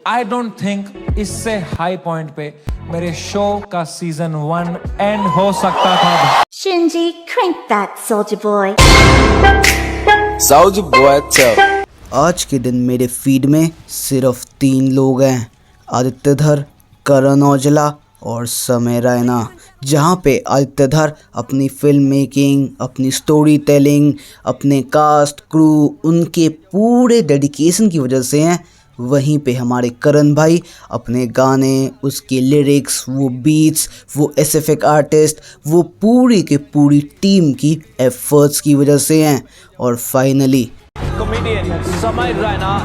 I don't think इससे high point पे मेरे शो का सीजन 1 एंड हो सकता था। Shinji, crank that, soldier boy. Soldier boy tough. आज के दिन मेरे फीड में सिर्फ 3 लोग हैं, आदित्यधर, करण औजला और समय रैना। जहाँ पे आदित्यधर अपनी फिल्म मेकिंग, अपनी स्टोरी टेलिंग, अपने कास्ट क्रू, उनके पूरे डेडिकेशन की वजह से हैं, वहीं पे हमारे करण भाई अपने गाने, उसके लिरिक्स, वो बीट्स, वो एसएफएक आर्टिस्ट, वो पूरी की पूरी टीम की एफर्ट्स की वजह से हैं। और फाइनली कॉमेडियन समय रैना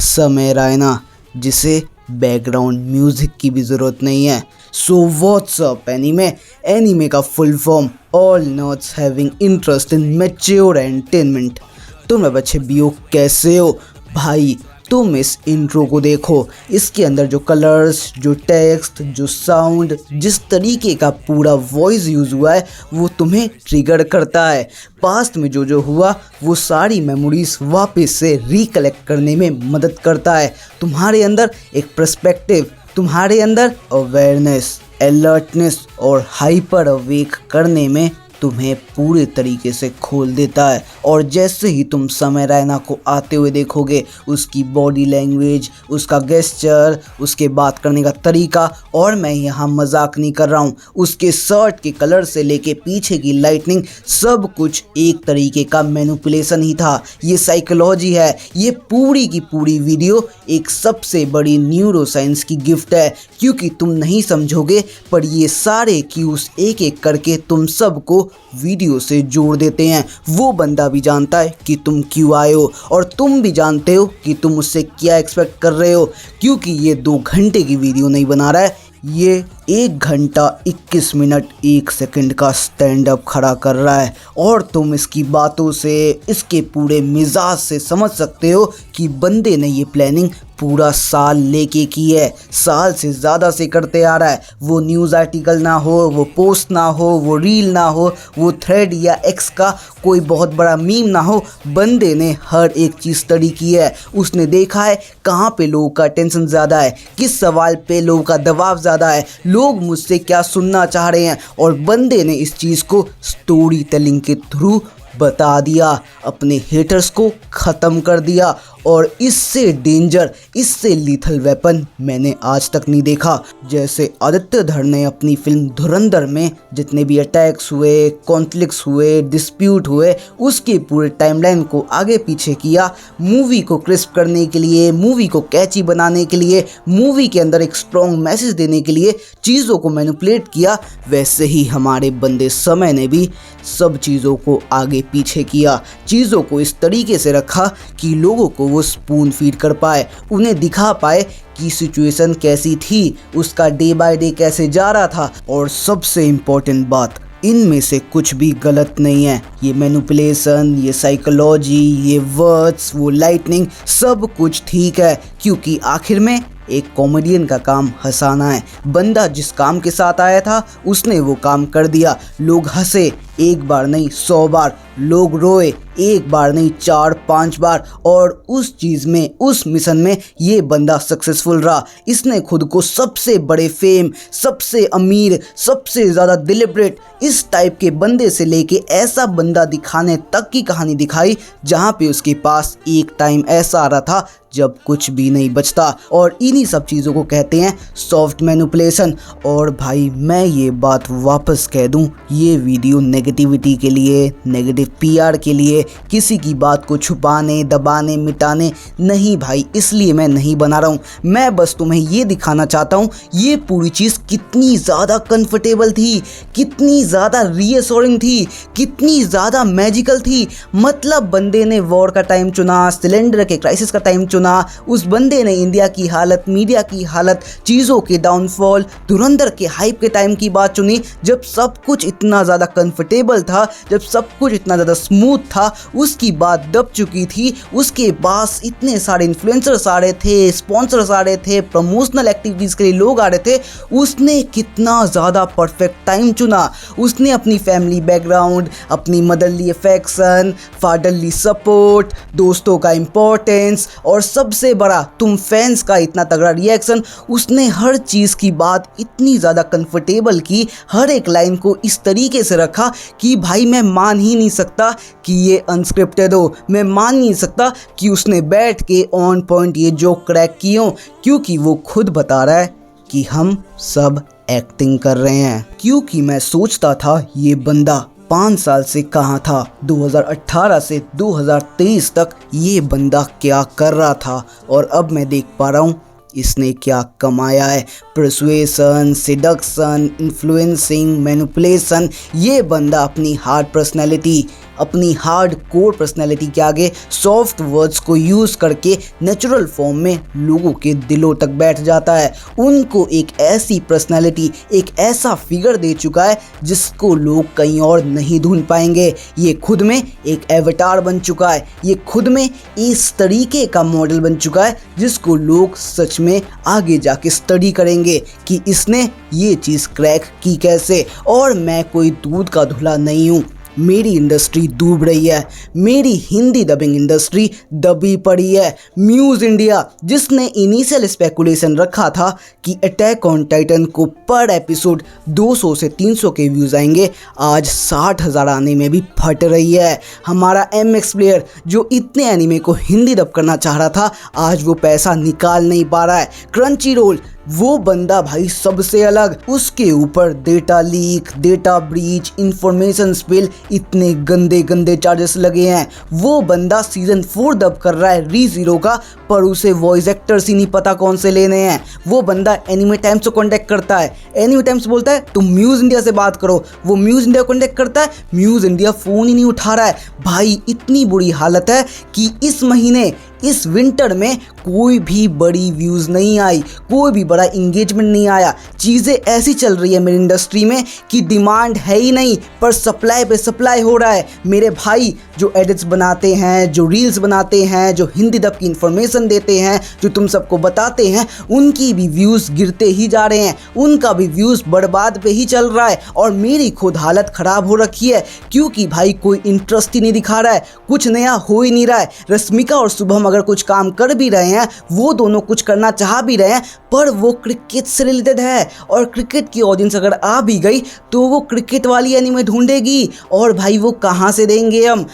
समय रैना, जिसे बैकग्राउंड म्यूजिक की भी ज़रूरत नहीं है। सो व्हाट्स अप एनीमे का full form all nerds having interest in mature entertainment. तुम बच्चे बियो कैसे हो भाई? तुम इस इंट्रो को देखो, इसके अंदर जो कलर्स, जो टेक्स्ट, जो साउंड, जिस तरीके का पूरा वॉइस यूज़ हुआ है वो तुम्हें ट्रिगर करता है। पास्ट में जो हुआ वो सारी मेमोरीज वापस से रिकलेक्ट करने में मदद करता है। तुम्हारे अंदर एक पर्सपेक्टिव, तुम्हारे अंदर अवेयरनेस, अलर्टनेस और हाइपर अवेक करने में तुम्हें पूरे तरीके से खोल देता है। और जैसे ही तुम समय रैना को आते हुए देखोगे, उसकी बॉडी लैंग्वेज, उसका गेस्चर, उसके बात करने का तरीका, और मैं यहाँ मजाक नहीं कर रहा हूँ, उसके शर्ट के कलर से लेके पीछे की लाइटनिंग, सब कुछ एक तरीके का मैनिपुलेशन ही था। ये साइकोलॉजी है। ये पूरी की पूरी वीडियो एक सबसे बड़ी न्यूरो साइंस की गिफ्ट है, क्योंकि तुम नहीं समझोगे पर ये सारे क्यूज एक एक करके तुम सबको वीडियो से जोड़ देते हैं। वो बंदा भी जानता है कि तुम क्यों आए हो, और तुम भी जानते हो कि तुम उससे क्या एक्सपेक्ट कर रहे हो, क्योंकि ये 2 घंटे की वीडियो नहीं बना रहा है, ये 1 घंटा 21 मिनट 1 सेकंड का स्टैंड अप खड़ा कर रहा है। और तुम इसकी बातों से, इसके पूरे मिजाज से समझ सकते हो कि बंदे ने ये प्लानिंग पूरा साल लेके की है, साल से ज़्यादा से करते आ रहा है। वो न्यूज़ आर्टिकल ना हो, वो पोस्ट ना हो, वो रील ना हो, वो थ्रेड या एक्स का कोई बहुत बड़ा मीम ना हो, बंदे ने हर एक चीज़ स्टडी की है। उसने देखा है कहाँ पे लोगों का टेंशन ज़्यादा है, किस सवाल पे लोगों का दबाव ज़्यादा है, लोग मुझसे क्या सुनना चाह रहे हैं, और बंदे ने इस चीज़ को स्टोरी टेलिंग के थ्रू बता दिया, अपने हेटर्स को ख़त्म कर दिया। और इससे डेंजर, इससे लीथल वेपन मैंने आज तक नहीं देखा। जैसे आदित्यधर ने अपनी फिल्म धुरंधर में जितने भी अटैक्स हुए, कॉन्फ्लिक्ट्स हुए, डिस्प्यूट हुए, उसके पूरे टाइमलाइन को आगे पीछे किया, मूवी को क्रिस्प करने के लिए, मूवी को कैची बनाने के लिए, मूवी के अंदर एक स्ट्रॉन्ग मैसेज देने के लिए चीज़ों को मैनिपुलेट किया, वैसे ही हमारे बंदे समय ने भी सब चीज़ों को आगे पीछे किया, चीज़ों को इस तरीके से रखा कि लोगों को वो स्पून फीड कर पाए, उन्हें दिखा पाए कि सिचुएशन कैसी थी, उसका डे बाय डे कैसे जा रहा था। और सबसे इम्पोर्टेंट बात, इनमें से कुछ भी गलत नहीं है। ये मैनिपुलेशन, ये साइकोलॉजी, ये वर्ड्स, वो लाइटनिंग, सब कुछ ठीक है, क्योंकि आखिर में एक कॉमेडियन का काम हंसाना है। बंदा जिस काम के साथ आया था उसने वो काम कर दिया। लोग हंसे 1 बार नहीं 100 बार, लोग रोए 1 बार नहीं 4-5 बार, और उस चीज़ में, उस मिशन में ये बंदा सक्सेसफुल रहा। इसने खुद को सबसे बड़े फेम, सबसे अमीर, सबसे ज़्यादा डिलिबरेट, इस टाइप के बंदे से लेके ऐसा बंदा दिखाने तक की कहानी दिखाई, जहाँ पे उसके पास एक टाइम ऐसा आ रहा था जब कुछ भी नहीं बचता। और इन्हीं सब चीज़ों को कहते हैं सॉफ्ट मैनिपुलेशन। और भाई मैं ये बात वापस कह दूं, ये वीडियो नेगेटिविटी के लिए, नेगेटिव पीआर के लिए, किसी की बात को छुपाने, दबाने, मिटाने नहीं भाई, इसलिए मैं नहीं बना रहा हूँ। मैं बस तुम्हें ये दिखाना चाहता हूँ ये पूरी चीज़ कितनी ज़्यादा कंफर्टेबल थी, कितनी ज़्यादा रीअश्योरिंग थी, कितनी ज़्यादा मैजिकल थी। मतलब बंदे ने वॉर का टाइम चुना, सिलेंडर के क्राइसिस का टाइम चुना, उस बंदे ने इंडिया की हालत, मीडिया की हालत, चीज़ों के डाउनफॉल, धुरंधर के हाइप के टाइम की बात चुनी, जब सब कुछ इतना ज़्यादा कंफर्टेबल कंफर्टेबल था, जब सब कुछ इतना ज़्यादा स्मूथ था, उसकी बात दब चुकी थी, उसके पास इतने सारे इन्फ्लुएंसर्स आ रहे थे, स्पॉन्सर्स आ रहे थे, प्रमोशनल एक्टिविटीज़ के लिए लोग आ रहे थे, उसने कितना ज़्यादा परफेक्ट टाइम चुना। उसने अपनी फैमिली बैकग्राउंड, अपनी मदरली अफेक्शन, फादरली सपोर्ट, दोस्तों का इम्पोर्टेंस और सबसे बड़ा तुम फैंस का इतना तगड़ा रिएक्शन, उसने हर चीज़ की बात इतनी ज़्यादा कंफर्टेबल की, हर एक लाइन को इस तरीके से रखा कि भाई मैं मान ही नहीं सकता कि ये अनस्क्रिप्टेड हो, मैं मान नहीं सकता कि उसने बैठ के ऑन पॉइंट ये जोक क्रैक किए हो, क्योंकि वो खुद बता रहा है कि हम सब एक्टिंग कर रहे हैं। क्योंकि मैं सोचता था ये बंदा 5 साल से कहाँ था, 2018 से 2023 तक ये बंदा क्या कर रहा था, और अब मैं देख पा रहा हूँ इसने क्या कमाया है। परसुएशन, सिडक्शन, इन्फ्लुएंसिंग, मैनिपुलेशन, ये बंदा अपनी हार्ड पर्सनैलिटी, अपनी हार्ड कोर पर्सनैलिटी के आगे सॉफ्ट वर्ड्स को यूज़ करके नेचुरल फॉर्म में लोगों के दिलों तक बैठ जाता है। उनको एक ऐसी पर्सनैलिटी, एक ऐसा फिगर दे चुका है जिसको लोग कहीं और नहीं ढूंढ पाएंगे। ये खुद में एक एवटार बन चुका है, ये खुद में इस तरीके का मॉडल बन चुका है जिसको लोग सच में आगे जाके स्टडी करेंगे कि इसने ये चीज़ क्रैक की कैसे। और मैं कोई दूध का धुला नहीं हूँ, मेरी इंडस्ट्री डूब रही है, मेरी हिंदी डबिंग इंडस्ट्री दबी पड़ी है। म्यूज़ इंडिया जिसने इनिशियल स्पेकुलेशन रखा था कि अटैक ऑन टाइटन को पर एपिसोड 200 से 300 के व्यूज़ आएंगे, आज 60,000 आने में भी फट रही है। हमारा MX प्लेयर जो इतने एनिमे को हिंदी डब करना चाह रहा था, आज वो पैसा निकाल नहीं पा रहा है। क्रंची रोल वो बंदा भाई सबसे अलग, उसके ऊपर data leak, data breach, information spill, इतने गंदे गंदे चार्जेस लगे हैं। वो बंदा सीजन 4 डब कर रहा है री-ज़ीरो का, पर उसे वॉइस एक्टर्स ही नहीं पता कौन से लेने हैं। वो बंदा एनिमे टाइम्स को कॉन्टैक्ट करता है, एनिमे टाइम्स बोलता है तुम म्यूज़ इंडिया से बात करो, वो म्यूज़ इंडिया को कॉन्टैक्ट करता है, म्यूज़ इंडिया फ़ोन ही नहीं उठा रहा है। भाई इतनी बुरी हालत है कि इस महीने, इस विंटर में कोई भी बड़ी व्यूज़ नहीं आई, कोई भी बड़ा इंगेजमेंट नहीं आया। चीज़ें ऐसी चल रही है मेरी इंडस्ट्री में कि डिमांड है ही नहीं, पर सप्लाई पे सप्लाई हो रहा है। मेरे भाई जो एडिट्स बनाते हैं, जो रील्स बनाते हैं, जो हिंदी डब की इन्फॉर्मेशन देते हैं, जो तुम सबको बताते हैं, उनकी भी व्यूज़ गिरते ही जा रहे हैं, उनका भी व्यूज़ बर्बाद पे ही चल रहा है। और मेरी खुद हालत ख़राब हो रखी है, क्योंकि भाई कोई इंटरेस्ट ही नहीं दिखा रहा है, कुछ नया हो ही नहीं रहा है। रश्मिका और शुभम अगर कुछ काम कर भी रहे हैं, वो दोनों कुछ करना चाह भी रहे हैं, पर वो क्रिकेट से रिलेटेड है, और क्रिकेट की ऑडियंस अगर आ भी गई तो वो क्रिकेट वाली एनीमे ढूंढेगी, और भाई वो कहाँ से देंगे हम।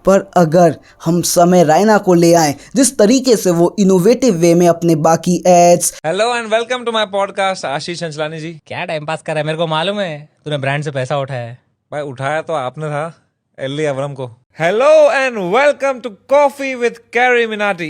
पर अगर हम समय रैना को ले आए, जिस तरीके से वो इनोवेटिव वे में अपने बाकी ads, hello and welcome to my podcast. Ashish Chanchlani ji. क्या टाइम पास कर रहा है, मेरे को मालूम है तूने ब्रांड से पैसा उठाया है। भाई उठाया तो आपने था, एली अवरम को। Hello and welcome to coffee with Carry Minati.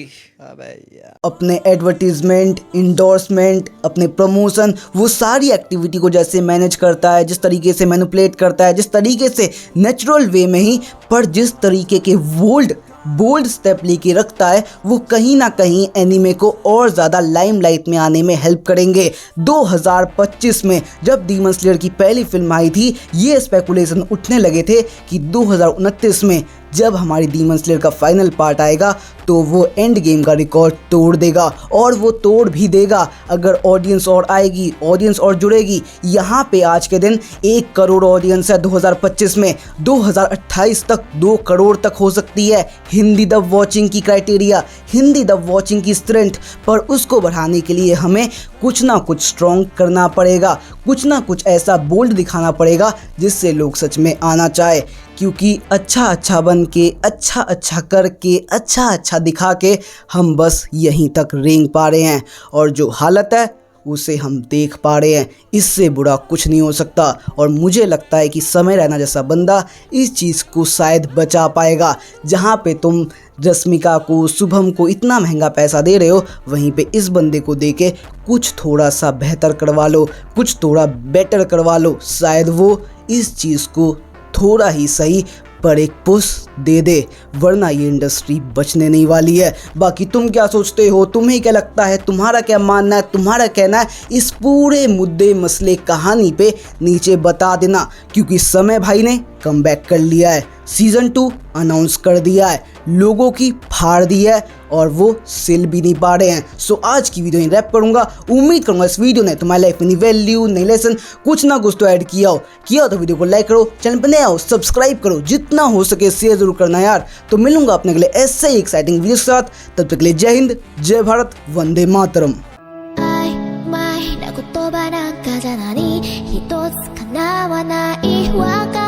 अपने एडवर्टीजमेंट, इंडोर्समेंट, अपने प्रमोशन, वो सारी एक्टिविटी को जैसे मैनेज करता है, जिस तरीके से मैनिपुलेट करता है, जिस तरीके से नेचुरल वे में ही, पर जिस तरीके के बोल्ड स्टेप लेके रखता है, वो कहीं ना कहीं एनीमे को और ज़्यादा लाइमलाइट में आने में हेल्प करेंगे। 2025 में जब डीमन स्लेयर की पहली फिल्म आई थी, ये स्पेकुलेशन उठने लगे थे कि 2029 में जब हमारी डीमन स्लेयर का फाइनल पार्ट आएगा तो वो एंड गेम का रिकॉर्ड तोड़ देगा, और वो तोड़ भी देगा अगर ऑडियंस और आएगी, ऑडियंस और जुड़ेगी। यहाँ पे आज के दिन 1 करोड़ ऑडियंस है 2025 में, 2028 तक 2 करोड़ तक हो सकती है हिंदी डब वॉचिंग की क्राइटेरिया, हिंदी डब वॉचिंग की स्ट्रेंथ। पर उसको बढ़ाने के लिए हमें कुछ ना कुछ स्ट्रॉन्ग करना पड़ेगा, कुछ ना कुछ ऐसा बोल्ड दिखाना पड़ेगा जिससे लोग सच में आना चाहे। क्योंकि अच्छा बन के, अच्छा करके, अच्छा दिखा के हम बस यहीं तक रेंग पा रहे हैं, और जो हालत है उसे हम देख पा रहे हैं। इससे बुरा कुछ नहीं हो सकता, और मुझे लगता है कि समय रैना जैसा बंदा इस चीज़ को शायद बचा पाएगा। जहाँ पे तुम रश्मिका को, शुभम को इतना महंगा पैसा दे रहे हो, वहीं पे इस बंदे को दे के कुछ थोड़ा सा बेहतर करवा लो, कुछ थोड़ा बेटर करवा लो, शायद वो इस चीज़ को थोड़ा ही सही पर एक पुश दे दे, वरना ये इंडस्ट्री बचने नहीं वाली है। बाकी तुम क्या सोचते हो, तुम्हें क्या लगता है, तुम्हारा क्या मानना है, तुम्हारा कहना है इस पूरे मुद्दे मसले कहानी पे नीचे बता देना, क्योंकि समय भाई ने कमबैक कर लिया है, सीजन 2 अनाउंस कर दिया है, लोगों की फाड़ दी है और वो सिल भी नहीं पा रहे हैं। सो आज की वीडियो रैप करूंगा। उम्मीद करूंगा इस वीडियो ने तुम्हारी लाइफ में नई वैल्यू, नई लेसन, कुछ ना कुछ तो ऐड किया हो तो वीडियो को लाइक करो, चैनल पर नए आओ सब्सक्राइब करो, जितना हो सके शेयर जरूर करना यार। तो मिलूंगा अपने अगले ऐसे ही एक्साइटिंग वीडियो के साथ, तब तक के लिए जय हिंद, जय भारत, वंदे मातरम। 曖昧な言葉なんかじゃ何一つ叶わない別れ